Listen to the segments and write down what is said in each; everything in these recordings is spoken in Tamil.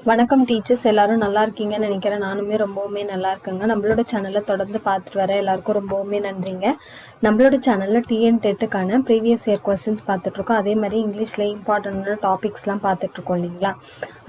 வணக்கம் டீச்சர்ஸ், எல்லாரும் நல்லா இருக்கீங்கன்னு நினைக்கிறேன். நானுமே ரொம்பவுமே நல்லா இருக்கேங்க. நம்மளோட சேனலை தொடர்ந்து பார்த்துட்டு வர எல்லாருக்கும் ரொம்பவுமே நன்றிங்க. நம்மளோட சேனலில் டிஎன் டெட்டுக்கான ப்ரீவியஸ் இயர் கொஸ்டின்ஸ் பார்த்துட்ருக்கோம். அதே மாதிரி இங்கிலீஷில் இம்பார்ட்டண்டான டாபிக்ஸ்லாம் பார்த்துட்ருக்கோம் இல்லைங்களா.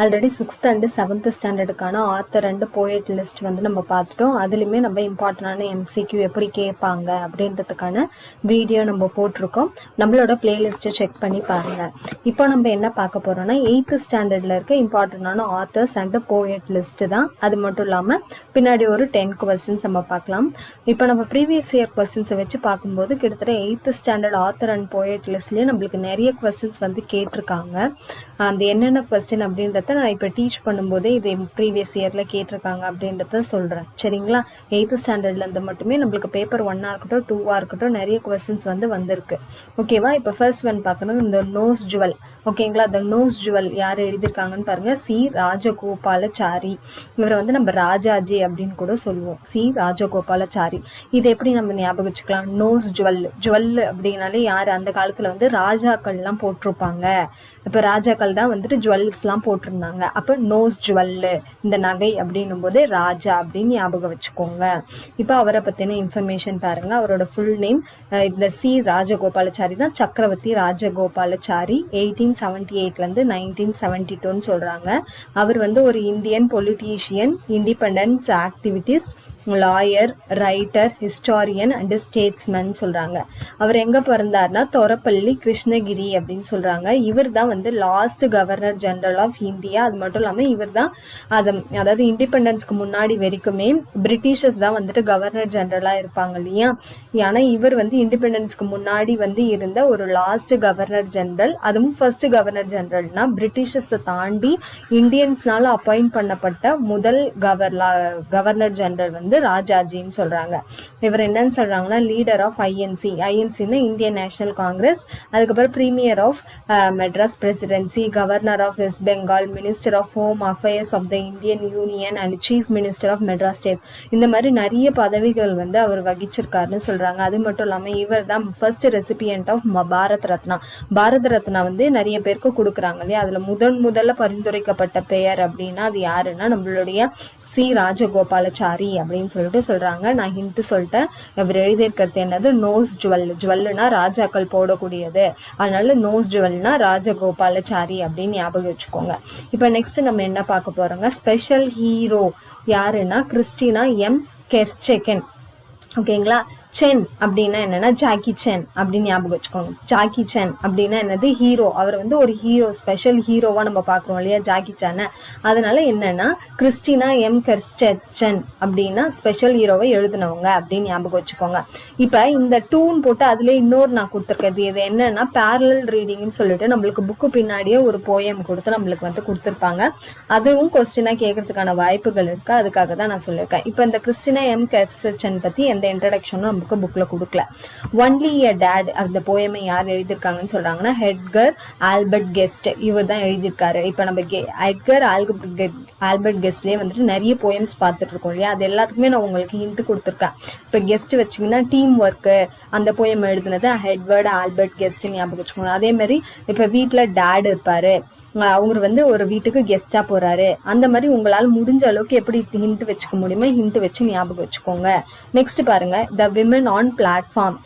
ஆல்ரெடி 6th and 7th ஸ்டாண்டர்டுக்கான ஆத்தர் அண்ட் போயட் லிஸ்ட் வந்து நம்ம பார்த்துட்டோம். அதுலேயுமே நம்ம இம்பார்ட்டண்டான எம்சிக்யூ எப்படி கேட்பாங்க அப்படின்றதுக்கான வீடியோ நம்ம போட்டிருக்கோம். நம்மளோட பிளேலிஸ்ட்டை செக் பண்ணி பாருங்கள். இப்போ நம்ம என்ன பார்க்க போகிறோம்னா 8th ஸ்டாண்டர்டில் இருக்க இம்பார்ட்டண்டான ஆத்தர்ஸ் அண்ட் போயட் லிஸ்ட் தான். அது மட்டும் இல்லாமல் பின்னாடி ஒரு 10 கொஸ்டின்ஸ் நம்ம பார்க்கலாம். இப்போ நம்ம ப்ரீவியஸ் இயர் கொஸ்டின்ஸை வச்சு பார்க்கும்போது கிட்டத்தட்ட 8th standard author and poet லிஸ்ட்லேயே நம்மளுக்கு நிறைய கொஸ்டின்ஸ் வந்து கேட்டிருக்காங்க. அந்த என்னென்ன கொஸ்டின் அப்படின்றத நான் இப்போ டீச் பண்ணும்போதே இது ப்ரீவியஸ் இயரில் கேட்டிருக்காங்க அப்படின்றத சொல்கிறேன். சரிங்களா. 8th ஸ்டாண்டர்ட்லேருந்து மட்டுமே நம்மளுக்கு பேப்பர் 1ஆக இருக்கட்டும் 2ஆக இருக்கட்டும் நிறைய கொஸ்டின்ஸ் வந்து வந்திருக்கு. ஓகேவா. இப்போ ஃபர்ஸ்ட் ஒன் பார்க்கணும், இந்த நோஸ் ஜுவல். ஓகேங்களா. இந்த நோஸ் ஜுவல் யார் எழுதியிருக்காங்கன்னு பாருங்க. சி ராஜகோபாலாச்சாரி. இவரை வந்து நம்ம ராஜாஜி அப்படின்னு கூட சொல்லுவோம். சி ராஜகோபாலாச்சாரி. இது எப்படி நம்ம ஞாபகம் வச்சுக்கலாம்? Nose jewel. ஜுவல் அப்படின்னாலே யார் அந்த காலத்துல வந்து ராஜாக்கள்லாம் போட்டிருப்பாங்க. இப்ப ராஜாக்கள் தான் வந்துட்டு ஜுவல்ஸ்லாம் போட்டிருந்தாங்க. அப்ப நோஸ் ஜுவல் இந்த நகை அப்படின்னும் போது ராஜா அப்படின்னு ஞாபகம் வச்சுக்கோங்க. இப்போ அவரை பத்தின இன்ஃபர்மேஷன் பாருங்க. அவரோட ஃபுல் நேம் இந்த சி ராஜகோபாலாச்சாரி தான். சக்கரவர்த்தி ராஜகோபாலாச்சாரி. 1878 1972 சொல்றாங்க. அவர் வந்து ஒரு Indian politician, independence activist, lawyer, writer, historian and statesman சொல்றாங்க. அவர் எங்க பிறந்தார்னா தொரப்பள்ளி, கிருஷ்ணகிரி அப்படின்னு சொல்றாங்க. இவர் தான் வந்து last governor general of India. அது மட்டும் இல்லாம இவர் தான் அதாவது இண்டிபெண்டன்ஸ்க்கு முன்னாடி வரைக்குமே பிரிட்டிஷர்ஸ் தான் வந்துட்டு கவர்னர் ஜெனரலா இருப்பாங்க இல்லையா. ஆனா இவர் வந்து இண்டிபெண்டன்ஸ்க்கு முன்னாடி வந்து இருந்த ஒரு லாஸ்ட் கவர்னர் ஜெனரல். அதுவும் ஃபர்ஸ்ட் கவர்னர் ஜெனரல்னா பிரிட்டிஷர்ஸை தாண்டி இந்தியன்ஸ்னால அப்பாயிண்ட் பண்ணப்பட்ட முதல் கவர்னர் ஜெனரல் வந்து ராஜாஜின்னு சொல்றாங்க. இவர் என்னன்னு சொல்றாங்கன்னா லீடர் ஆஃப் ஐஎன்சி. ஐஎன்சின்னா இந்தியன் நேஷனல் காங்கிரஸ். அதுக்கப்புறம் premier of Madras presidency, governor of west Bengal, minister of home affairs of the Indian union and chief minister of Madras state. இந்த மாதிரி நிறைய பதவிகள் வந்து அவர் வகிச்சிருக்காருன்னு சொல்றாங்க. அது மட்டும் இல்லாம இவர் தான் first recipient of Bharat Ratna. Bharat Ratna வந்து நிறைய பேருக்கு கொடுக்குறாங்க இல்லையா. அதுல முதல்ல பரிந்துரைக்கப்பட்ட பெயர் அப்படின்னா அது யாருன்னா நம்மளுடைய சி ராஜகோபாலாச்சாரி அப்படின்னு சொல்லிட்டு சொல்றாங்க. நான் ஹிண்ட் சொல்லிட்டேன். இவர் எழுதியிருக்கிறது என்னது? Nose jewel. ஜுவல்னா ராஜாக்கள் போடக்கூடியது. அதனால நோஸ் ஜுவல்னா ராஜகோபாலாச்சாரி அப்படின்னு ஞாபகம் வச்சுக்கோங்க. இப்ப நெக்ஸ்ட் நம்ம என்ன பார்க்க போறோங்க? ஸ்பெஷல் ஹீரோ யாருன்னா கிறிஸ்டினா எம் கெர்ச்செகன். ஓகேங்களா. சென் அப்படின்னா என்னன்னா ஜாக்கி சென் அப்படின்னு ஞாபகம் வச்சுக்கோங்க. ஜாக்கி சென் அப்படின்னா என்னது? ஹீரோ. அவர் வந்து ஒரு ஹீரோ, ஸ்பெஷல் ஹீரோவா நம்ம பாக்குறோம் இல்லையா ஜாக்கி சென்னை. அதனால என்னன்னா கிறிஸ்டினா எம் கெர்ச்செகன் அப்படின்னா ஸ்பெஷல் ஹீரோவை எழுதினவங்க அப்படின்னு ஞாபகம் வச்சுக்கோங்க. இப்ப இந்த டூன் போட்டு அதுல இன்னொரு நான் கொடுத்துருக்கிறது இது என்னன்னா பேரலல் ரீடிங்னு சொல்லிட்டு நம்மளுக்கு புக்கு பின்னாடியே ஒரு போயம் கொடுத்து நம்மளுக்கு வந்து கொடுத்துருப்பாங்க. அதுவும் கொஸ்டினா கேட்கறதுக்கான வாய்ப்புகள் இருக்கு. அதுக்காக தான் நான் சொல்லியிருக்கேன். இப்ப இந்த கிறிஸ்டினா எம் கெர்ச்செகன் பத்தி எந்த இன்ட்ரடக்ஷனும் புக்ல கொடுக்கல. ஒன்லி எ டேட் அந்த போயமை யார் எழுதியிருக்காங்கன்னு சொல்றாங்கன்னா எட்கர் ஆல்பர்ட் கெஸ்ட். இவர் தான் எழுதியிருக்காரு. இப்ப நம்ம எட்கர் ஆல்பர்ட் கெஸ்ட்லயே வந்துட்டு நிறைய போயம்ஸ் பார்த்துட்டு இருக்கோம் இல்லையா. அது எல்லாத்துக்குமே நான் உங்களுக்கு ஹிண்ட் கொடுத்துருக்கேன். இப்ப கெஸ்ட் வச்சிங்கன்னா டீம் ஒர்க். அந்த போயம் எழுதுனது எட்வர்ட் ஆல்பர்ட் கெஸ்ட் ஞாபகம் வச்சுக்கோங்க. அதே மாதிரி இப்ப வீட்டுல டேட் இருப்பாரு. அவர் வந்து ஒரு வீட்டுக்கு கெஸ்டா போறாரு. அந்த மாதிரி உங்களால் முடிஞ்ச அளவுக்கு எப்படி ஹிண்ட் வச்சுக்க முடியுமோ ஹிண்ட் வச்சு ஞாபகம் வச்சுக்கோங்க. நெக்ஸ்ட் பாருங்க, the women on platform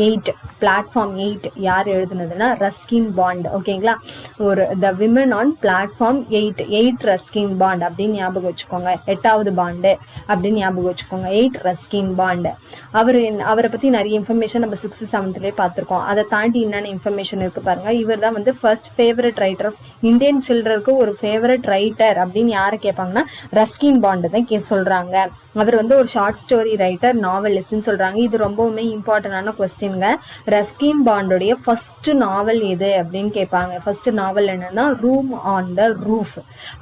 8. Platform 8 யார் எழுதுனதுன்னா ரஸ்கின் பாண்ட். ஓகேங்களா. ஒரு the women on platform 8 Ruskin bond அப்படின்னு ஞாபகம் வச்சுக்கோங்க. 8வது பாண்டு அப்படின்னு ஞாபகம் வச்சுக்கோங்க. 8 ரஸ்கின் பாண்ட். அவரை பத்தி நிறைய இன்ஃபர்மேஷன் நம்ம 6th 7thலயே பார்த்திருக்கோம். அதை தாண்டி என்னென்ன இன்ஃபர்மேஷன் இருக்கு பாருங்க. இவர் தான் வந்து first favourite writer of Indian சில்ட்ரனுக்கு ஒரு ஃபேவரட் ரைட்டர் அப்படின்னு யாரை கேட்பாங்கன்னா ரஸ்கின் பாண்ட் தான் சொல்றாங்க. அவர் வந்து ஒரு ஷார்ட் ஸ்டோரி ரைட்டர், நாவலிஸ்ட்னு சொல்றாங்க. இது ரொம்பவுமே இம்பார்ட்டன்டான கொஸ்டின்ங்க. ரஸ்கின் பாண்டோடைய ஃபர்ஸ்ட் நாவல் எது அப்படின்னு கேட்பாங்க. ஃபர்ஸ்ட் நாவல் என்னன்னா ரூம் ஆன் த ரூஃப்.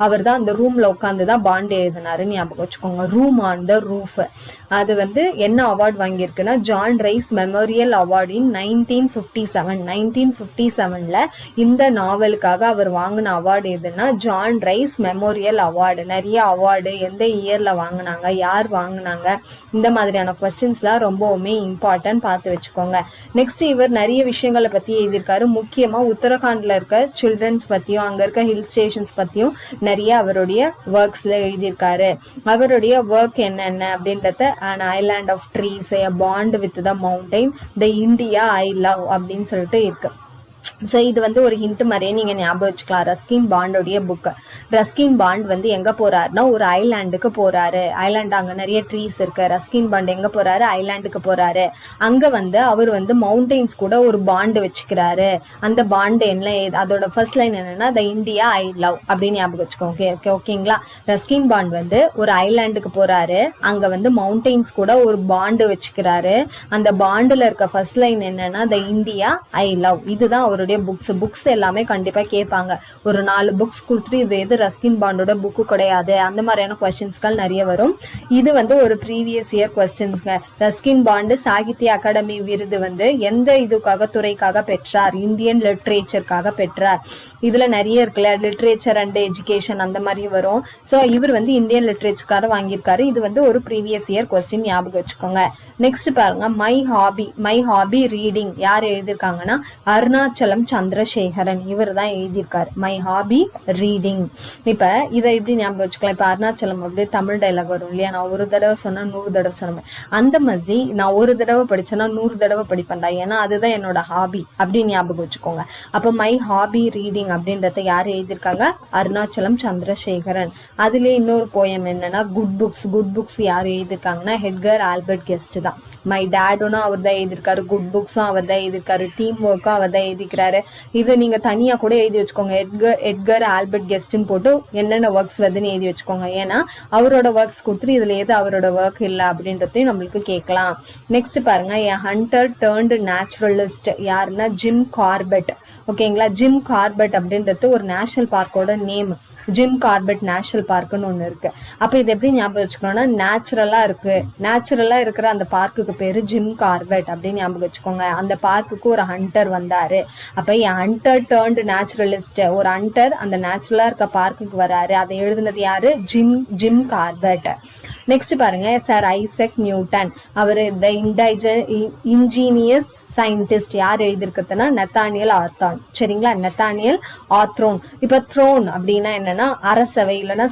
அவர் தான் அந்த ரூம்ல உட்காந்துதான் பாண்ட் எழுதினாருன்னு ஞாபகம் வச்சுக்கோங்க. Room on the roof. அது வந்து என்ன அவார்ட் வாங்கியிருக்குன்னா John Rhys Memorial award in 1957. 1957ல இந்த நாவலுக்காக அவர் வாங்கின வாங்கின அவார்டு எதுன்னா ஜான் ரைஸ் மெமோரியல் அவார்டு. நிறைய அவார்டு எந்த இயர்ல வாங்கினாங்க, யார் வாங்கினாங்க, இந்த மாதிரியான கொஸ்டின்ஸ்லாம் ரொம்பவுமே இம்பார்ட்டன்ட், பார்த்து வச்சுக்கோங்க. நெக்ஸ்ட் இவர் நிறைய விஷயங்களை பத்தி எழுதியிருக்காரு. முக்கியமா உத்தரகாண்ட்ல இருக்க சில்ட்ரன்ஸ் பத்தியும் அங்க இருக்க ஹில் ஸ்டேஷன்ஸ் பத்தியும் நிறைய அவருடைய ஒர்க்ஸ்ல எழுதியிருக்காரு. அவருடைய ஒர்க் என்னென்ன அப்படின்றத an island of trees, a bond with the mountain, the India I love அப்படின்னு சொல்லிட்டு இருக்கு. ஸோ இது வந்து ஒரு ஹிண்ட் மாதிரியே நீங்க ஞாபகம் வச்சுக்கலாம். ரஸ்கின் பாண்டோடைய புக். ரஸ்கின் பாண்ட் வந்து எங்க போறாருன்னா ஒரு ஐலாண்டுக்கு போறாரு. ஐலாண்ட் அங்க நிறைய ட்ரீஸ் இருக்கு. ரஸ்கின் பாண்ட் எங்க போறாரு? ஐலாண்டுக்கு போறாரு. அங்க வந்து அவர் வந்து மவுண்டெயின்ஸ் கூட ஒரு பாண்டு வச்சுக்கிறாரு. அந்த பாண்டு என்ன, அதோட ஃபர்ஸ்ட் லைன் என்னன்னா த இந்தியா ஐ லவ் அப்படின்னு ஞாபகம் வச்சுக்கோங்க. ஓகேங்களா? ரஸ்கின் பாண்ட் வந்து ஒரு ஐலாண்டுக்கு போறாரு. அங்க வந்து மவுண்டெயின்ஸ் கூட ஒரு பாண்டு வச்சுக்கிறாரு. அந்த பாண்டுல இருக்க ஃபர்ஸ்ட் லைன் என்னன்னா த இந்தியா ஐ லவ். இதுதான் அவருடைய புக்ஸ் எல்லாமே கண்டிப்பா கேட்பாங்க. ஒரு 4 புக்ஸ் கொடுத்துட்டு இது எது ரஸ்கின் பாண்டோட புக்கு கிடையாது, அந்த மாதிரியான கொஸ்டின்ஸ்கள் நிறைய வரும். இது வந்து ஒரு ப்ரீவியஸ் இயர் கொஸ்டின்ஸ்ங்க. ரஸ்கின் பாண்டு சாகித்ய அகாடமி விருது வந்து எந்த இதுக்காக துறைக்காக பெற்றார்? இந்தியன் லிட்ரேச்சருக்காக பெற்றார். இதுல நிறைய இருக்குல்ல, லிட்ரேச்சர் அண்ட் எஜுகேஷன் அந்த மாதிரி வரும். ஸோ இவர் வந்து இந்தியன் லிட்ரேச்சருக்காக வாங்கியிருக்காரு. இது வந்து ஒரு ப்ரீவியஸ் இயர் கொஸ்டின், ஞாபகம் வச்சுக்கோங்க. நெக்ஸ்ட் பாருங்க, மை ஹாபி ரீடிங். யார் எழுதியிருக்காங்கன்னா அருணாச்சலம் சந்திரசேகரன். இவர் தான் எழுதியிருக்காரு மை ஹாபி ரீடிங். இப்ப இதை எப்படி ஞாபகம் வச்சுக்கலாம்? இப்ப அருணாச்சலம் அப்படியே தமிழ் டைலாக் வரும் இல்லையா, நான் ஒரு தடவை சொன்னா 100 தடவை சொன்னேன். அந்த மாதிரி நான் ஒரு தடவை படிச்சேன்னா 100 தடவை படிப்பேன்டா, ஏன்னா அதுதான் என்னோட ஹாபி அப்படின்னு ஞாபகம் வச்சுக்கோங்க. அப்ப மை ஹாபி ரீடிங் அப்படின்றத யார் எழுதியிருக்காங்க? அருணாச்சலம் சந்திரசேகரன். அதுலயே இன்னொரு போயம் என்னன்னா குட் புக்ஸ் யார் எழுதியிருக்காங்கன்னா எட்கர் ஆல்பர்ட் கெஸ்ட் தான். மை டேடும் அவர் தான் எழுதியிருக்காரு. குட் புக்ஸும் அவர் தான் எழுதியிருக்காரு. டீம் ஒர்க்கும் அவர் தான் எழுதிக்கிறாரு. இது நீங்க தனியா கூட எழுதி வச்சுக்கோங்க. எட்கர் ஆல்பர்ட் கெஸ்ட்னு போட்டு என்னென்ன ஒர்க்ஸ் வருதுன்னு எழுதி வச்சுக்கோங்க. ஏன்னா அவரோட ஒர்க்ஸ் கொடுத்துட்டு இதுல எது அவரோட ஒர்க் இல்லை அப்படின்றதையும் நம்மளுக்கு கேட்கலாம். நெக்ஸ்ட் பாருங்க, எ ஹண்டர் டர்ன்டு நேச்சுரலிஸ்ட். யாருன்னா ஜிம் கார்பெட். ஓகேங்களா? ஜிம் கார்பெட் அப்படின்றது ஒரு நேஷனல் பார்க்கோட நேம். ஜிம் கார்பெட் நேஷனல் பார்க்குன்னு ஒன்று இருக்கு. அப்போ இது எப்படி ஞாபகம் வச்சுக்கணும்னா நேச்சுரலா இருக்கிற அந்த பார்க்குக்கு பேரு ஜிம் கார்பெட் அப்படின்னு ஞாபகம் வச்சுக்கோங்க. அந்த பார்க்குக்கு ஒரு ஹண்டர் வந்தாரு. அப்ப ஹண்டர் டர்ன்டு நேச்சுரலிஸ்ட், ஒரு ஹண்டர் அந்த நேச்சுரலா இருக்க பார்க்குக்கு வராரு. அதை எழுதுனது யாரு? Jim Corbett. நெக்ஸ்ட் பாருங்க, சார் ஐசக் நியூட்டன். அவர் இன்ஜீனியஸ் சயின்டிஸ்ட். யார் எழுதியிருக்கிறதுனா நத்தானியல் ஆர்த்தான். சரிங்களா? நத்தானியல் ஆத்ரோன். இப்ப த்ரோன் அப்படின்னா என்னன்னா அரசவை, இல்லைன்னா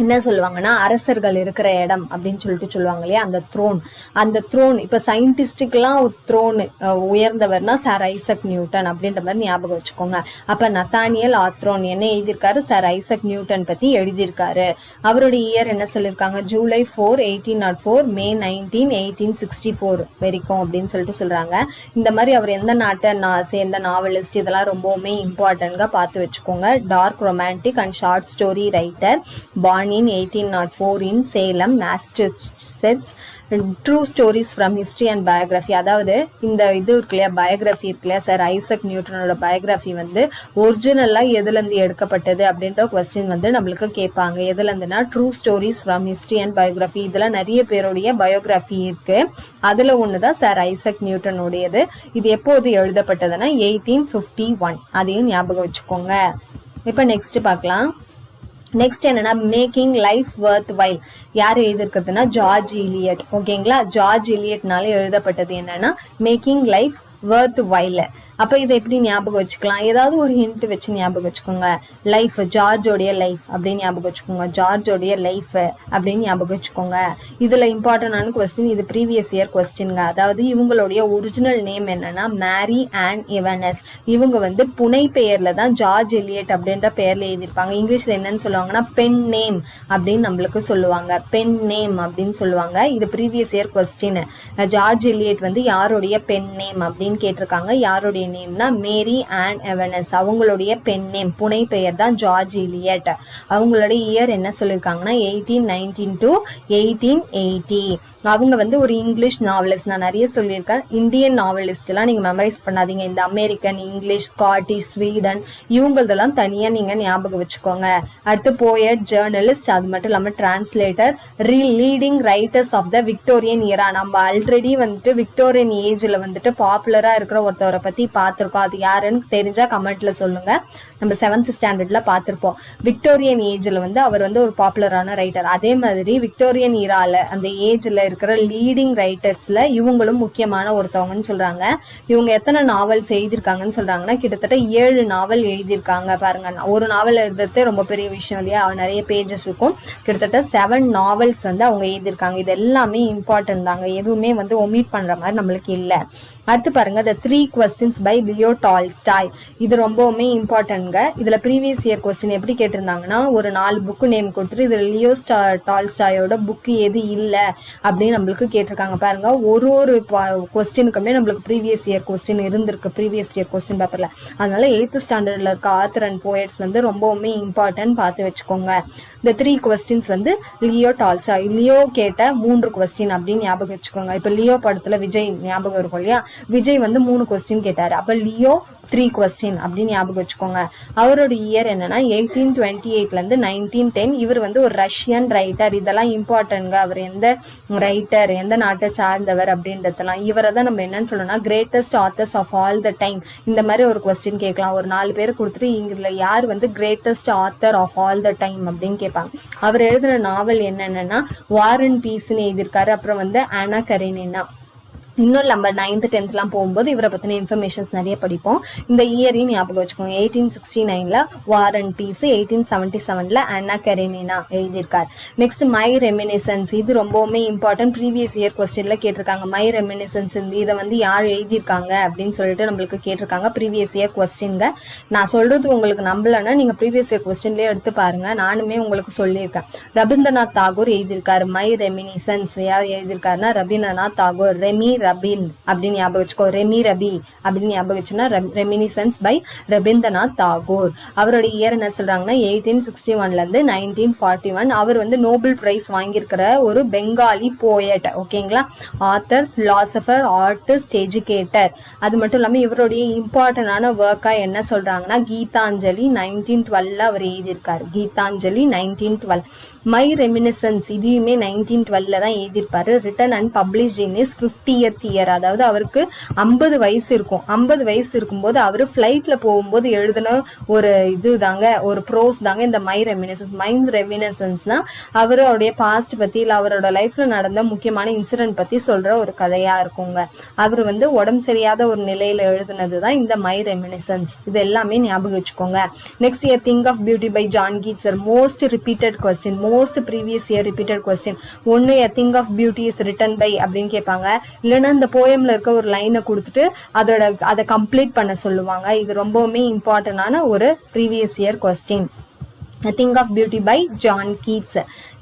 என்ன சொல்லுவாங்கன்னா அரசர்கள் இருக்கிற இடம் அப்படின்னு சொல்லுவாங்க இல்லையா, அந்த த்ரோன். இப்ப சயின்டிஸ்டுக்கெல்லாம் த்ரோன் உயர்ந்தவர்னா சார் ஐசக் நியூட்டன் அப்படின்ற மாதிரி ஞாபகம் வச்சுக்கோங்க. அப்ப நத்தானியல் ஆத்ரோன் என்ன எழுதியிருக்காரு? சார் ஐசக் நியூட்டன் பத்தி எழுதியிருக்காரு. அவருடைய இயர் என்ன சொல்லியிருக்காங்க? ஜூலை 4, 1804, மே 19, 1864 வரைக்கும் அப்படின்னு சொல்றாங்க. இந்த மாதிரி அவர் எந்த நாட்டை சேர்ந்த நாவலிஸ்ட், இதெல்லாம் ரொம்பவுமே இம்பார்ட்டன்டா பார்த்து வச்சுக்கோங்க. Dark romantic and short story writer, born in 1804 in Salem, Massachusetts. True stories from history and biography. அதாவது இந்த இது இருக்குல்லையா, பயோகிராஃபி இருக்குல்லையா, சார் ஐசக் நியூட்டனோட பயோகிராஃபி வந்து ஒரிஜினலா எதுல இருந்து எடுக்கப்பட்டது அப்படின்ற கொஸ்டின் வந்து நம்மளுக்கு கேட்பாங்க. எதுல இருந்துன்னா true stories from history and biography. இதெல்லாம் நிறைய பேருடைய பயோகிராஃபி இருக்கு. அதுல ஒண்ணுதான் சார் ஐசக் நியூட்டனுடையது. இது எப்போது எழுதப்பட்டதுன்னா 1851. அதையும் ஞாபகம் வச்சுக்கோங்க. இப்ப நெக்ஸ்ட் பார்க்கலாம். நெக்ஸ்ட் என்னன்னா மேக்கிங் லைஃப் வர்த் வைல். யார் எழுதியிருக்கிறதுனா ஜார்ஜ் இலியட். ஓகேங்களா? ஜார்ஜ் இலியட்னால எழுதப்பட்டது என்னன்னா மேக்கிங் லைஃப் வர்த் வைல். அப்ப இதை எப்படி ஞாபகம் வச்சுக்கலாம்? ஏதாவது ஒரு ஹிண்ட் வச்சு ஞாபகம் வச்சுக்கோங்க. லைஃப், ஜார்ஜோடைய லைஃப் அப்படின்னு ஞாபகம் வச்சுக்கோங்க. ஜார்ஜோடைய லைஃப் அப்படின்னு ஞாபகம் வச்சுக்கோங்க. இதுல இம்பார்ட்டன்டான கொஸ்டின், இது ப்ரீவியஸ் இயர் கொஸ்டின்ங்க. அதாவது இவங்களுடைய ஒரிஜினல் நேம் என்னன்னா மேரி ஆன் எவனஸ். இவங்க வந்து புனை பெயர்ல தான் ஜார்ஜ் எலியட் அப்படின்ற பெயர்ல எழுதியிருப்பாங்க. இங்கிலீஷ்ல என்னன்னு சொல்லுவாங்கன்னா பென் நேம் அப்படின்னு நம்மளுக்கு சொல்லுவாங்க. பென் நேம் அப்படின்னு சொல்லுவாங்க. இது previous year question. George Eliot வந்து யாருடைய பென் நேம் அப்படின்னு கேட்டிருக்காங்க. யாருடைய நேம்னா மேரி ஆன் எவனஸ். அவங்களுடைய பென் நேம், புனை பெயர் தான் ஜார்ஜ் இலியட். அவங்களுடைய இயர் என்ன சொல்லியிருக்காங்கன்னா 1819 to 1880. அவங்க வந்து ஒரு இங்கிலீஷ் நாவலிஸ்ட். நான் நிறைய சொல்லியிருக்கேன். இந்தியன் நாவலிஸ்ட் எல்லாம் நீங்க மெமரைஸ் பண்ணாதீங்க. இந்த அமெரிக்கன், இங்கிலீஷ், ஸ்காட்டிஷ், ஸ்வீடன் இவங்களதெல்லாம் தனியா நீங்க ஞாபகம் வச்சுக்கோங்க. அடுத்து போயட், ஜேர்னலிஸ்ட், அது மட்டும் இல்லாம translator, leading writers of the Victorian era. நம்ம ஆல்ரெடி வந்துட்டு விக்டோரியன் ஏஜ்ல வந்துட்டு பாப்புலரா இருக்கிற ஒருத்தவரை பத்தி பார்த்திருக்கோம். அது யாருன்னு தெரிஞ்சா கமெண்ட்ல சொல்லுங்க. நம்ம 7th ஸ்டாண்டர்ட்ல பார்த்திருப்போம். விக்டோரியன் ஏஜ்ல வந்து அவர் வந்து ஒரு பாப்புலரான ரைட்டர். அதே மாதிரி விக்டோரியன் ஈரால அந்த ஏஜ்ல இருக்கிற லீடிங் ரைட்டர்ஸ்ல இவங்களும் முக்கியமான ஒருத்தவங்கன்னு சொல்றாங்க. இவங்க எத்தனை நாவல்ஸ் எழுதியிருக்காங்கன்னு சொல்றாங்கன்னா கிட்டத்தட்ட 7 நாவல் எழுதியிருக்காங்க. பாருங்க, ஒரு நாவல் எழுதுறதே ரொம்ப பெரிய விஷயம் இல்லையா, நிறைய பேஜஸ் இருக்கும். கிட்டத்தட்ட 7 நாவல்ஸ் வந்து அவங்க எழுதியிருக்காங்க. இது எல்லாமே இம்பார்ட்டன்ட் தாங்க, எதுவுமே வந்து ஒமிட் பண்ற மாதிரி நம்மளுக்கு இல்ல. அடுத்து பாருங்க, the 3 questions by Leo Tolstoy. இது ரொம்பவுமே இம்பார்ட்டன்ட்ங்க. இதுல ப்ரீவியஸ் இயர் கொஸ்டின் எப்படி கேட்டிருந்தாங்கன்னா, ஒரு 4 புக்கு நேம் கொடுத்துட்டு இதுல லியோ டால்ஸ்டாயோட புக்கு எது இல்ல அப்படின்னு நம்மளுக்கு கேட்டிருக்காங்க. பாருங்க, ஒரு கொஸ்டினுக்குமே நம்மளுக்கு ப்ரீவியஸ் இயர் கொஸ்டின் இருந்திருக்கு ப்ரீவியஸ் இயர் கொஸ்டின் பேப்பர்ல. அதனால 8th ஸ்டாண்டர்ட்ல இருக்க ஆத்தர் அண்ட் போயட்ஸ் வந்து ரொம்பவுமே இம்பார்ட்டன்ட், பார்த்து வச்சுக்கோங்க. இந்த 3 கொஸ்டின்ஸ் வந்து லியோ டால்ஸ்டாய், லியோ கேட்ட 3 கொஸ்டின் அப்படின்னு ஞாபகம் வச்சுக்கோங்க. இப்ப லியோ படத்துல விஜய் ஞாபகம் இருக்கும் இல்லையா, விஜய் வந்து 3 கொஸ்டின் கேட்டாரு. அப்ப லியோ 3 கொஸ்டின் அப்படின்னு ஞாபகம் வச்சுக்கோங்க. அவரோட இயர் என்னன்னா 1828ல இருந்து 1910. இவர் வந்து ஒரு ரஷ்யன் ரைட்டர். இதெல்லாம் இம்பார்ட்டன்ட்ங்க. அவர் எந்த ரைட்டர், எந்த நாட்டை சார்ந்தவர் அப்படின்றதெல்லாம். இவரை தான் நம்ம என்னன்னு சொல்லணும்னா greatest authors of all the time, இந்த மாதிரி ஒரு கொஸ்டின் கேட்கலாம். ஒரு 4 பேர் கொடுத்துட்டு இதுல யார் வந்து greatest author of all the time அப்படின்னு கேட்பாங்க. அவர் எழுதின நாவல் என்னன்னா வார் அண்ட் பீஸ்ன்னு எழுதியிருக்காரு. அப்புறம் வந்து ஆனா கரேனினா. இன்னும் நம்ம 9th 10th போகும்போது இவரை பத்தின இன்ஃபர்மேஷன்ஸ் நிறைய படிப்போம். இந்த இயரையும் ஞாபகம் வச்சுக்கோங்க. 1869ல வார் அண்ட் பீஸ், 1877ல அன்னா கரேனினா எழுதியிருக்கார். நெக்ஸ்ட் மை ரெமினிசன்ஸ், இது ரொம்பவுமே இம்பார்ட்டன்ட். ப்ரீவியஸ் இயர் கொஸ்டின்ல கேட்டிருக்காங்க. மை ரெமினிசன்ஸ் இதை வந்து யார் எழுதியிருக்காங்க அப்படின்னு சொல்லிட்டு நம்மளுக்கு கேட்டிருக்காங்க ப்ரீவியஸ் இயர் கொஸ்டின்ங்க. நான் சொல்றது உங்களுக்கு நம்பலன்னா நீங்க ப்ரீவியஸ் இயர் கொஸ்டின்லயே எடுத்து பாருங்க, நானுமே உங்களுக்கு சொல்லியிருக்கேன். ரவீந்திரநாத் தாகூர் எழுதியிருக்காரு மை ரெமினிசன்ஸ். யார் எழுதியிருக்காருன்னா ரவீந்திரநாத் தாகூர். ரெமி ரபின் அப்படின்னு ஞாபகம் வச்சுக்கோ. ரெமி ரபி அப்படின்னு ஞாபகம் வச்சுன்னா ரெமினிசன்ஸ் பை ரவீந்திரநாத் தாகூர். அவரோட இயர் என்ன சொல்றாங்கன்னா 1861ல இருந்து 1941. அவர் வந்து நோபல் பிரைஸ் வாங்கியிருக்கிற ஒரு பெங்காலி போயட். ஓகேங்களா, ஆத்தர், பிலாசபர், ஆர்டிஸ்ட், எஜுகேட்டர். அது மட்டும் இல்லாம இவருடைய இம்பார்ட்டன்டான ஒர்க்கா என்ன சொல்றாங்கன்னா கீதாஞ்சலி 1912ல அவர் எழுதியிருக்காரு. கீதாஞ்சலி 1912. மை ரெமினிசன்ஸ் இதையுமே 1912ல தான் எழுதியிருப்பாரு. Return and published in is 50th year. அதாவது அவருக்கு 50 வயசு இருக்கும். 50 வயசு இருக்கும்போது அவரு பிளைட்ல போகும்போது எழுதின ஒரு இது தாங்க, ஒரு ப்ரோஸ் தாங்க இந்த மை ரெமினிசன்ஸ். மை ரெமினிசன்ஸ்னா அவருடைய பாஸ்ட் பத்தி இல்ல அவரோட லைஃப்ல நடந்த முக்கியமான இன்சிடென்ட் பத்தி சொல்ற ஒரு கதையா இருக்குங்க. அவர் வந்து உடம்பு சரியாத ஒரு நிலையில எழுதுனதுதான் இந்த மை ரெமினிசன்ஸ். இது எல்லாமே ஞாபகம் வச்சுக்கோங்க. Next year thing of beauty by John கீட்ஸர். Most repeated question, most previous year repeated question. ஒன்னு thing of beauty is written by அப்படின்னு கேட்பாங்க. இல்லைன்னா இந்த போயம்ல இருக்க ஒரு லைனை கொடுத்துட்டு அதை கம்ப்ளீட் பண்ண சொல்லுவாங்க. இது ரொம்பவுமே இம்பார்ட்டன்டான ஒரு previous year question. Thing of beauty by John Keats.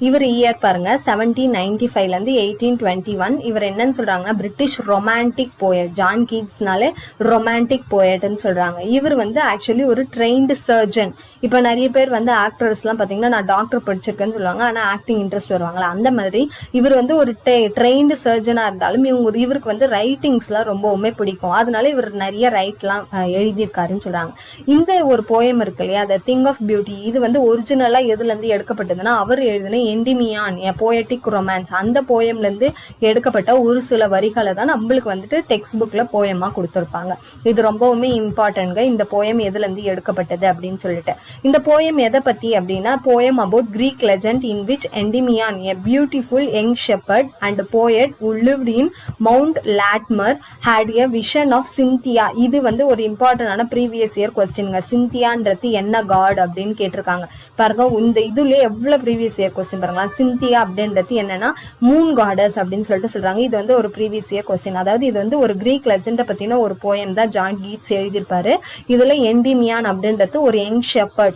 இவர் இயர் பாருங்க 1795ல இருந்து 1821. இவர் என்னன்னு சொல்றாங்கன்னா பிரிட்டிஷ் ரொமான்டிக் போயட். ஜான் கீட்ஸ்னாலே ரொமான்டிக் போயட்னு சொல்றாங்க. இவர் வந்து ஆக்சுவலி ஒரு ட்ரெயின்டு சர்ஜன். இப்ப நிறைய பேர் வந்து ஆக்டர்ஸ் எல்லாம் பாத்தீங்கன்னா நான் டாக்டர் படிச்சிருக்கேன்னு சொல்லுவாங்க, ஆனா ஆக்டிங் இன்ட்ரெஸ்ட் வருவாங்களா, அந்த மாதிரி இவர் வந்து ஒரு ட்ரெயின்டு சர்ஜனா இருந்தாலும் இவருக்கு வந்து ரைட்டிங்ஸ் எல்லாம் ரொம்பவுமே பிடிக்கும். அதனால இவர் நிறைய ரைட்லாம் எழுதியிருக்காருன்னு சொல்றாங்க. இந்த ஒரு போயம் இருக்கு இல்லையா, த திங் ஆஃப் பியூட்டி, இது வந்து ஒரிஜினலா எதுல இருந்து எடுக்கப்பட்டதுன்னா அவர் எழுதின எண்டிமியான் போயட்டிக் ரொமான்ஸ் அந்த போயம்ல இருந்து எடுக்கப்பட்ட ஒரு சில வரிகளை தான் நம்மளுக்கு வந்துட்டு டெக்ஸ்ட் புக்ல போயமா கொடுத்திருப்பாங்க. இது ரொம்பவுமே இம்பார்ட்டன்ட்ங்க. இந்த போயம் எதுல இருந்து எடுக்கப்பட்டது அப்படின்னு சொல்லிட்டு. இந்த போயம் எதை பத்தி அப்படின்னா poem about Greek legend in which Endymion a beautiful young shepherd and poet who lived in Mount Latmur had a vision of Cynthia. இது வந்து ஒரு இம்பார்ட்டன்டான ப்ரீவியஸ் இயர் கொஸ்டின்ங்க. சிந்தியான்றது என்ன காட் அப்படின்னு கேட்டிருக்காங்க. பாருங்க, இந்த இதுல எவ்வளவு ப்ரீவியஸ் இயர் கொஸ்டின் பாருங்களா. சிந்தியா அப்படின்றது என்னன்னா மூன் காடஸ் அப்படின்னு சொல்லிட்டு சொல்றாங்க. இது வந்து ஒரு ப்ரீவியஸ் இயர் கொஸ்டின். அதாவது இது வந்து ஒரு கிரீக் லெஜெண்ட பத்தின ஒரு போயம் தான் ஜான் கீட்ஸ் எழுதியிருப்பாரு. இதுல எண்டிமியான் அப்படின்றது ஒரு யங்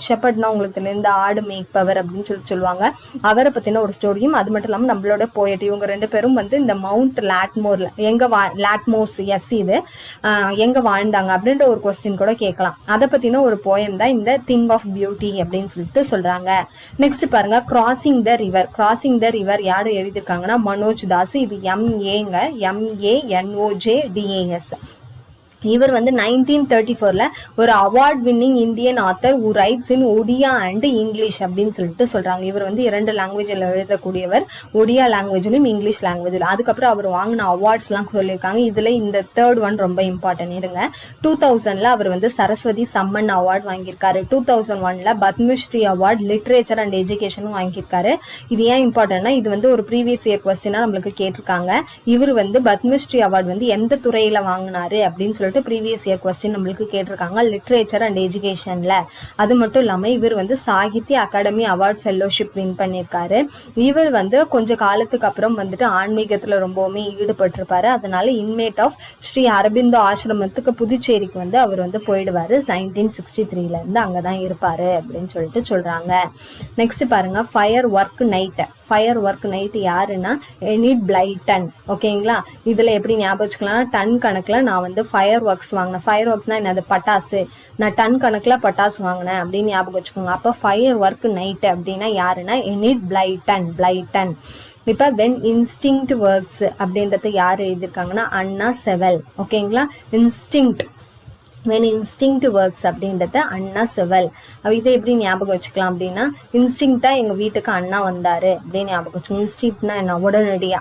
ஷெப்பர்ட்னா உங்களுக்கு இந்த ஆடு மேய்ப்பவர் அப்படின்னு சொல்லுவாங்க. அவரை பத்தின ஒரு ஸ்டோரியும், அது மட்டும் இல்லாம நம்மளோட போயட் இவங்க 2 பேரும் வந்து இந்த மவுண்ட் லாட்மோர்ல லாட்மோர்ஸ் இது எங்க வாழ்ந்தாங்க அப்படின்ற ஒரு கொஸ்டின் கூட கேட்கலாம். அதை பத்தின ஒரு போயம் தான் இந்த திங் ஆஃப் பியூட்டி அப்படின்னு சொல்லிட்டு சொல்றாங்க. நெக்ஸ்ட் பாருங்க, crossing the river. Crossing the river யாரு எழுதியிருக்காங்கன்னா மனோஜ் தாஸ். இது MAங்க, MANOJDAS. இவர் வந்து 1934ல ஒரு award winning Indian author who writes in Odia and English அப்படின்னு சொல்லிட்டு சொல்றாங்க. இவர் வந்து 2 லாங்குவேஜில் எழுதக்கூடியவர், ஒடியா லாங்குவேஜிலும் இங்கிலீஷ் லாங்குவேஜிலும். அதுக்கப்புறம் அவர் வாங்கின அவார்ட்ஸ் எல்லாம் சொல்லியிருக்காங்க. இதுல இந்த 3rd ஒன் ரொம்ப இம்பார்ட்டன்ட் இருங்க. 2000ல அவர் வந்து சரஸ்வதி சம்மன் அவார்ட் வாங்கியிருக்காரு. 2001ல பத்மஸ்ரீ அவார்ட் லிட்ரேச்சர் அண்ட் எஜுகேஷனும் வாங்கியிருக்காரு. இது ஏன் இம்பார்ட்டன்ட்னா இது வந்து ஒரு ப்ரீவியஸ் இயர் கொஸ்டினா நம்மளுக்கு கேட்டிருக்காங்க. இவர் வந்து பத்மஸ்ரீ அவார்ட் வந்து எந்த துறையில வாங்கினாரு அப்படின்னு சொல்லிட்டு ப்ரீவியஸ் இயர் கொஸ்டின் நம்மளுக்கு கேட்டிருக்காங்க, லிட்ரேச்சர் அண்ட் எஜுகேஷன்ல. அது மட்டும் இல்லாம இவர் வந்து Sahitya Akademi award fellowship win பண்ணியிருக்காரு. இவர் வந்து கொஞ்ச காலத்துக்கு அப்புறம் வந்துட்டு ஆன்மீகத்துல ரொம்பவுமே ஈடுபட்டிருப்பாரு. அதனால இன்மேட் ஆஃப் ஸ்ரீ அரபிந்தோ ஆசிரமத்துக்கு புதுச்சேரிக்கு வந்து அவர் வந்து போயிடுவாரு. 1963ல இருந்து அங்கதான் இருப்பாரு அப்படின்னு சொல்லிட்டு சொல்றாங்க. நெக்ஸ்ட் பாருங்க, fire work night. Fire work night யாருன்னா எனிட் பிளைட்டன். ஓகேங்களா, இதுல எப்படி ஞாபகம் வச்சுக்கலாம், டன் கணக்குல நான் வந்து ஃபயர் ஒர்க்ஸ் வாங்கினேன். ஃபயர் ஒர்க்ஸ்னா என்னது, பட்டாசு. நான் டன் கணக்குல பட்டாசு வாங்கினேன் அப்படின்னு ஞாபகம் வச்சுக்கோங்க. அப்ப ஃபயர் ஒர்க் நைட் அப்படின்னா யாருன்னா எனிட் பிளைட்டன். இப்ப வென் இன்ஸ்டிங்க்ட் ஒர்க்ஸ் அப்படின்றது யார் எழுதியிருக்காங்கன்னா அண்ணா செவல். ஓகேங்களா, இன்ஸ்டிங்க்ட் when instinct works அப்படின்றத அண்ணா செவல். இதை எப்படி ஞாபகம் வச்சுக்கலாம் அப்படின்னா இன்ஸ்டிங்க்டா எங்க வீட்டுக்கு அண்ணா வந்தாரு அப்படின்னு ஞாபகம் வச்சுக்கோங்க. இன்ஸ்டிங்க்ட்னா என்ன, உடனடியா.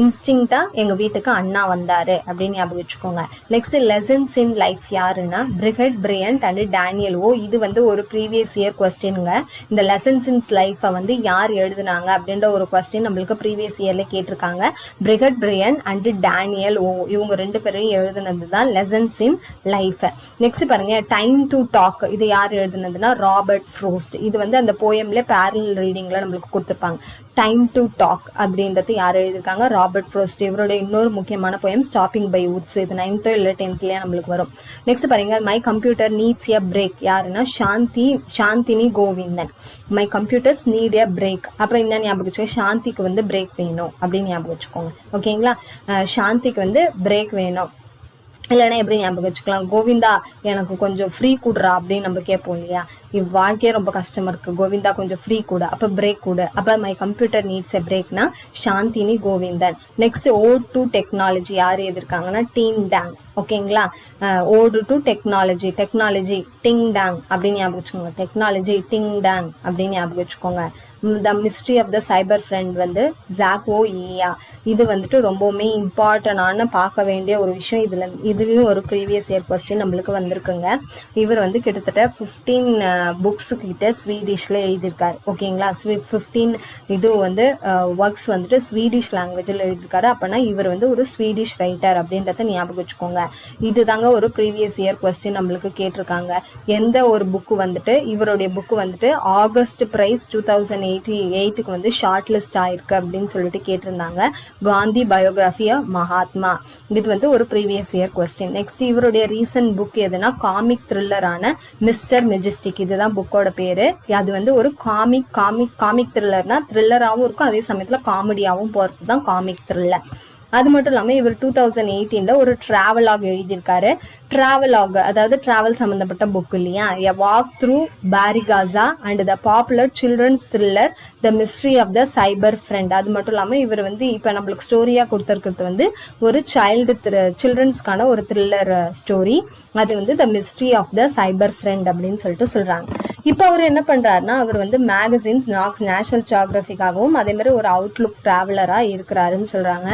இன்ஸ்டிங்க்டா எங்க வீட்டுக்கு அண்ணா வந்தாரு அப்படின்னு ஞாபகம் வச்சுக்கோங்க. நெக்ஸ்ட் லெசன்ஸ் இன் லைஃப் யாருன்னா பிரிகட் பிரியன்ட் அண்ட் டேனியல் ஓ. இது வந்து ஒரு ப்ரீவியஸ் இயர் கொஸ்டின்ங்க. இந்த லெசன்ஸ் இன் லைஃபை வந்து யார் எழுதுனாங்க அப்படின்ற ஒரு கொஸ்டின் நம்மளுக்கு ப்ரீவியஸ் இயர்ல கேட்டிருக்காங்க. பிரிகட் பிரியன் அண்ட் டேனியல் ஓ இவங்க 2 பேரையும் எழுதுனது தான் லெசன்ஸ் இன் லைஃப். நெக்ஸ்ட் பாருங்க, டைம் டு டாக். இது யார் எழுதுனதுன்னா ராபர்ட் ஃப்ரோஸ்ட். இது வந்து அந்த போயம்ல பேரலல் ரீடிங்ல நம்மளுக்கு கொடுத்துருப்பாங்க. டைம் டு டாக் அப்படின்றது யார் எழுதியிருக்காங்க, ராபர்ட் ஃப்ரோஸ்ட். இவருடைய இன்னொரு முக்கியமான போயம் ஸ்டாப்பிங் பை வுட்ஸ். இது 9th இல்ல 10thலயே நம்மளுக்கு வரும். நெக்ஸ்ட் பாருங்க, my computer needs a break. யாருன்னா Chandini Govindan. My computers need a break. அப்ப என்ன ஞாபகம் வச்சுக்கோங்க, சாந்திக்கு வந்து பிரேக் வேணும் அப்படின்னு ஞாபகம் வச்சுக்கோங்க. ஓகேங்களா, சாந்திக்கு வந்து பிரேக் வேணும். இல்லைன்னா எப்படி ஞாபகம் வச்சுக்கலாம், கோவிந்தா எனக்கு கொஞ்சம் ஃப்ரீ கூடுறா அப்படின்னு நம்ம கேட்போம் இல்லையா. வாழ்க்கையே ரொம்ப கஷ்டமா இருக்கு, கோவிந்தா கொஞ்சம் ஃப்ரீ கூட, அப்ப பிரேக் கூட. அப்ப மை கம்ப்யூட்டர் நீட்ஸ் எ பிரேக்னா Chandini Govindan. Next ode to technology யார் எதிர்க்காங்கன்னா டீன் டேங். ஓகேங்களா, ஓடு டு டெக்னாலஜி டிங் டேங் அப்படின்னு ஞாபகம் வச்சுக்கோங்க. டெக்னாலஜி டிங் டேங் அப்படின்னு ஞாபகம் வச்சுக்கோங்க. The mystery of the cyber friend வந்து ஜாக்வோ ஈயா. இது வந்துட்டு ரொம்பவுமே இம்பார்ட்டன்டான பார்க்க வேண்டிய ஒரு விஷயம். இதுலயும் ஒரு ப்ரீவியஸ் இயர் கொஸ்டின் நம்மளுக்கு வந்திருக்குங்க. இவர் வந்து கிட்டத்தட்ட 15 புக்ஸ் கிட்ட ஸ்வீடிஷ்ல எழுதியிருக்காரு. ஓகேங்களா, 15 இது வந்து ஒர்க்ஸ் வந்துட்டு ஸ்வீடிஷ் லாங்குவேஜில் எழுதியிருக்காரு. அப்பனா இவர் வந்து ஒரு ஸ்வீடிஷ் ரைட்டர் அப்படின்றத ஞாபகம் வச்சுக்கோங்க. இதுதாங்க ஒரு ப்ரீவியஸ் இயர் கொஸ்டின் நம்மளுக்கு கேட்டிருக்காங்க. எந்த ஒரு புக்கு வந்துட்டு இவருடைய புக்கு வந்துட்டு ஆகஸ்ட் பிரைஸ் 2008க்கு வந்து ஷார்ட் லிஸ்ட் ஆயிருக்கு அப்படின்னு சொல்லிட்டு கேட்டிருந்தாங்க. Gandhi biography of Mahatma. இது வந்து ஒரு ப்ரீவியஸ் இயர் கொஸ்டின். நெக்ஸ்ட் இவருடைய ரீசன்ட் புக் எதுனா காமிக் த்ரில்லரான மிஸ்டர் மெஜஸ்டிக். இதுதான் புக்கோட பேரு. அது வந்து ஒரு காமிக் த்ரில்லர்னா த்ரில்லராகவும் இருக்கும், அதே சமயத்துல காமெடியாவும் போறது தான் காமிக் த்ரில்லர். அது மட்டும் இல்லாம இவர் 2018ல ஒரு டிராவலாக் எழுதியிருக்காரு. டிராவலாக் அதாவது டிராவல் சம்பந்தப்பட்ட புக் இல்லையா. A walk through Barygaza and the popular children's thriller the mystery of the cyber friend. அது மட்டும் இல்லாம இவர் வந்து இப்ப நம்மளுக்கு ஸ்டோரியா கொடுத்துருக்கிறது வந்து ஒரு சில்ட்ரன்ஸ்க்கான ஒரு த்ரில்லர் ஸ்டோரி. அது வந்து the mystery of the cyber friend அப்படின்னு சொல்லிட்டு சொல்றாங்க. இப்ப அவர் என்ன பண்றாருன்னா அவர் வந்து மேகசின்ஸ் நேஷனல் ஜியோகிராபிக்காகவும் அதே மாதிரி ஒரு அவுட்லுக் டிராவலரா இருக்கிறாருன்னு சொல்றாங்க.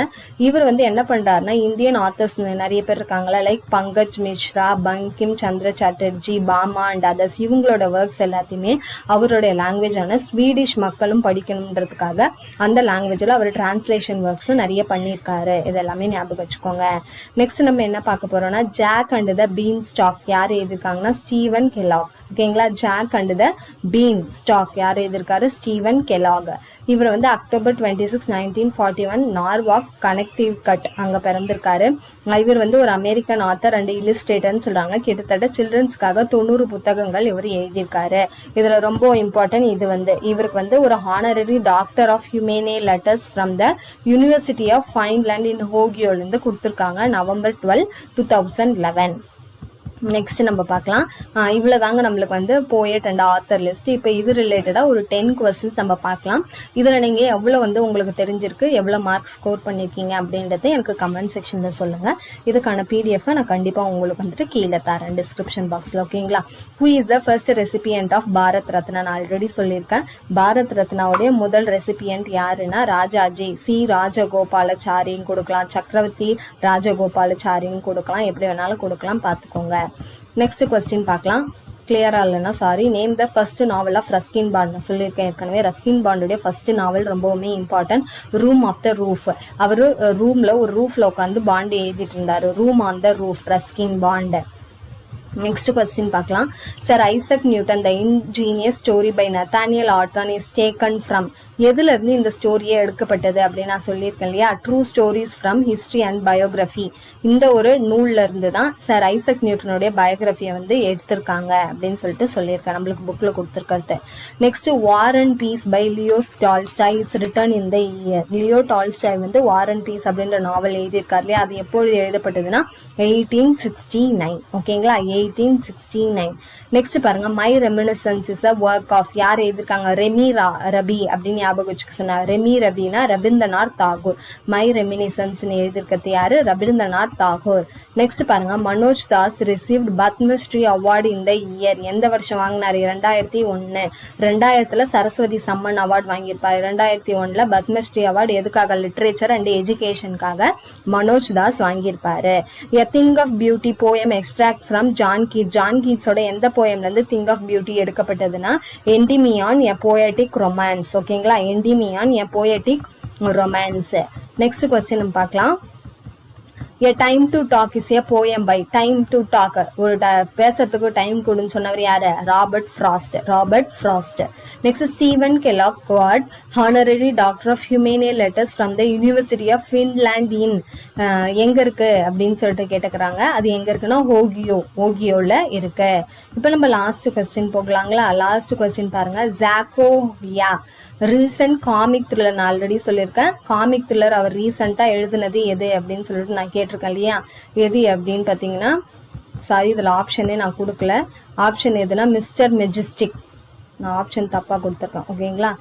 இவர் வந்து என்ன பண்றாருன்னா இந்தியன் ஆத்தர்ஸ் நிறைய பேர் இருக்காங்களா, like Pankaj Mishra, Bankim Chandra Chatterjee, Bama and others. இவங்களோட ஒர்க்ஸ் எல்லாத்தையுமே அவருடைய லாங்குவேஜான ஸ்வீடிஷ் மக்களும் படிக்கணும்ன்றதுக்காக அந்த லாங்குவேஜ்ல அவர் டிரான்ஸ்லேஷன் ஒர்க்ஸும் நிறைய பண்ணியிருக்காரு. இதெல்லாமே ஞாபகம் வச்சுக்கோங்க. நெக்ஸ்ட் நம்ம என்ன பார்க்க போறோம்னா Jack and the beanstalk. யார் எழுதியிருக்காங்கன்னா ஸ்டீவன் கெலாக். ஓகேங்களா, Jack and the beanstalk யார் எழுதியிருக்காரு, ஸ்டீவன் கெலாக். இவர் வந்து அக்டோபர் 26, 1941 நார்வாக் கனெக்டிவ் கட் அங்க பிறந்திருக்காரு. இவர் வந்து ஒரு அமெரிக்கன் ஆத்தர் அண்ட் இல்லஸ்ட்ரேட்டர்னு சொல்றாங்க. கிட்டத்தட்ட சில்ட்ரன்ஸ்க்காக 90 புத்தகங்கள் இவர் எழுதியிருக்காரு. இதுல ரொம்ப இம்பார்ட்டன்ட் இது வந்து இவருக்கு வந்து ஒரு honorary doctor of humane letters from the university of Finland in ஹோகியோல இருந்து கொடுத்திருக்காங்க, November 12, 2011. நெக்ஸ்ட் நம்ம பார்க்கலாம். இவ்வளோதாங்க நம்மளுக்கு வந்து போயட் அண்ட் ஆத்தர் லிஸ்ட். இப்போ இது ரிலேட்டடாக ஒரு 10 கொஸ்டின்ஸ் நம்ம பார்க்கலாம். இதில் நீங்கள் எவ்வளோ வந்து உங்களுக்கு தெரிஞ்சிருக்கு, எவ்வளோ மார்க் ஸ்கோர் பண்ணியிருக்கீங்க அப்படின்றத எனக்கு கமெண்ட் செக்ஷனில் சொல்லுங்கள். இதுக்கான பிடிஎஃபை நான் கண்டிப்பாக உங்களுக்கு வந்துட்டு கீழே தரேன் டிஸ்கிரிப்ஷன் பாக்ஸில். ஓகேங்களா? Who is the first recipient of Bharat Ratna? நான் ஆல்ரெடி சொல்லியிருக்கேன். பாரத் ரத்னாவுடைய முதல் ரெசிபியன்ட் யாருன்னா ராஜாஜி சி ராஜகோபாலாச்சாரின்னு கொடுக்கலாம், சக்கரவர்த்தி ராஜகோபாலாச்சாரின்னு கொடுக்கலாம், எப்படி வேணாலும் கொடுக்கலாம், பார்த்துக்கோங்க. நெக்ஸ்ட் கொஸ்டின் பார்க்கலாம். கிளியரா இல்லைன்னா sorry. Name the first novel of Ruskin Bond. நான் சொல்லியிருக்கேன் ஏற்கனவே. ரஸ்கின் பாண்டுடைய ஃபர்ஸ்ட் நாவல் ரொம்பவுமே important. Room of the roof. அவரு ரூம்ல ஒரு ரூஃப்ல உட்காந்து பாண்டு எழுதிட்டு இருந்தாரு. Room on the roof, Ruskin Bond. Next question பார்க்கலாம். Sir Isaac Newton the ingenious story by Nathaniel Arden is taken from. எதுல இருந்து இந்த ஸ்டோரியே எடுக்கப்பட்டது அப்படின்னு நான் சொல்லியிருக்கேன் இல்லையா? True stories from history and biography. இந்த ஒரு நூல்ல இருந்து தான் சார் ஐசக் நியூட்டனுடைய பயோகிராஃபியை வந்து எடுத்திருக்காங்க அப்படின்னு சொல்லிட்டு சொல்லியிருக்கேன், நம்மளுக்கு புக்ல கொடுத்துருக்கிறது. Next war and peace by Leo Tolstoy is written in the year. Leo Tolstoy வந்து வார் அண்ட் பீஸ் அப்படின்ற நாவல் எழுதியிருக்காரு இல்லையா? அது எப்பொழுது எழுதப்பட்டதுன்னா 1869. ஓகேங்களா? 1869. நெக்ஸ்ட் பாருங்க. My reminiscence is a work of. யார் எழுதிருக்காங்க? ரெமி ரபி அப்படின்னு ஞாபகம் வச்சுக்க சொன்னார். ரெமி ரபினா ரவீந்திரநாத் தாகூர். மை ரெமினிசன்ஸ் எழுதிருக்கிறது யாரு? ரவீந்திரநாத் தாகூர். நெக்ஸ்ட் பாருங்க. மனோஜ் தாஸ் ரிசீவ்ட் பத்மஸ்ரீ அவார்டு இந்த இயர். எந்த வருஷம் வாங்கினாரு? 2001. 2000 Saraswati summon award வாங்கியிருப்பாரு. 2001 Padmashri award எதுக்காக? Literature and எஜுகேஷனுக்காக Manoj Das வாங்கியிருப்பாரு. A thing of beauty poem extract from John Keats. John கீட்ஸோட எந்த போயம்ல இருந்து திங் ஆஃப் பியூட்டி எடுக்கப்பட்டதுன்னா என்டிமியான் எ போயட்டிக் ரொமான்ஸ். ஓகேங்களா? Endymion a poetic romance. Next question பார்க்கலாம். A time to talk is a poem by. Time to talk, ஒரு பேசுறதுக்கு டைம் கொடுன்னு சொன்னவர் யாரு? Robert Frost. Robert Frost. Next Steven Kellogg got honorary doctor of humane letters from the university of Finland in. எங்க இருக்கு அப்படின்னு சொல்லிட்டு கேட்டுக்கிறாங்க. அது எங்க இருக்குன்னா ஓகியோல இருக்கு. இப்போ நம்ம லாஸ்ட் கொஸ்டின் போகலாங்களா? லாஸ்ட் கொஸ்டின் பாருங்க. ஜாக்கோயா ரீசன்ட் காமிக் த்ரில்லர். நான் ஆல்ரெடி சொல்லியிருக்கேன். காமிக் த்ரில்லர் அவர் ரீசெண்டா எழுதுனது எது அப்படின்னு சொல்லிட்டு நான் கேட்டிருக்கேன் இல்லையா? எது அப்படின்னு பார்த்தீங்கன்னா, சாரி இதில் ஆப்ஷனே நான் கொடுக்கல. ஆப்ஷன் எதுனா மிஸ்டர் மெஜஸ்டிக். நான் ஆப்ஷன் தப்பா கொடுத்துருக்கேன். ஓகேங்களா?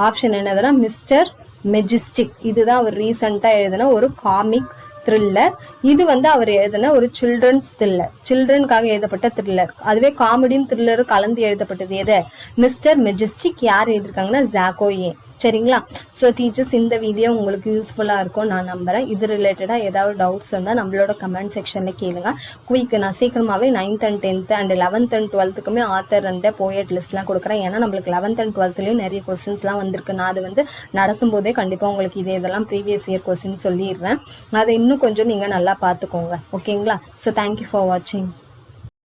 ஆப்ஷன் என்னதுன்னா மிஸ்டர் மெஜஸ்டிக். இதுதான் அவர் ரீசெண்டா எழுதின ஒரு காமிக் த்ரில்லர். இது வந்து அவர் எழுதின ஒரு சில்ட்ரன்ஸ் த்ரில்லர், சில்ட்ரனுக்காக எழுதப்பட்ட த்ரில்லர். அதுவே காமெடியும் த்ரில்லரும் கலந்து எழுதப்பட்டது எது? Mister Majestic. யார் எழுதிருக்காங்கன்னா ஜாக்கோயே. சரிங்களா? ஸோ டீச்சர்ஸ், இந்த வீடியோ உங்களுக்கு யூஸ்ஃபுல்லாக இருக்கும் நான் நம்புறேன். இது ரிலேட்டடாக ஏதாவது டவுட்ஸ் இருந்தால் நம்மளோட கமெண்ட் செக்ஷனில் கேளுங்க. நான் சீக்கிரமாகவே 9th and 10th and 11th and 12th author and poet லிஸ்ட்லாம் கொடுக்குறேன். ஏன்னா நம்மளுக்கு 11th and 12thலேயும் நிறைய கொஸ்டின்ஸ்லாம் வந்திருக்கு. நான் அது வந்து நடத்தும் போதே கண்டிப்பாக உங்களுக்கு இதெல்லாம் ப்ரீவியஸ் இயர் கொஸ்டின் சொல்லிடுறேன். அதை இன்னும் கொஞ்சம் நீங்கள் நல்லா பார்த்துக்கோங்க. ஓகேங்களா? ஸோ தேங்க்யூ ஃபார் வாட்சிங்.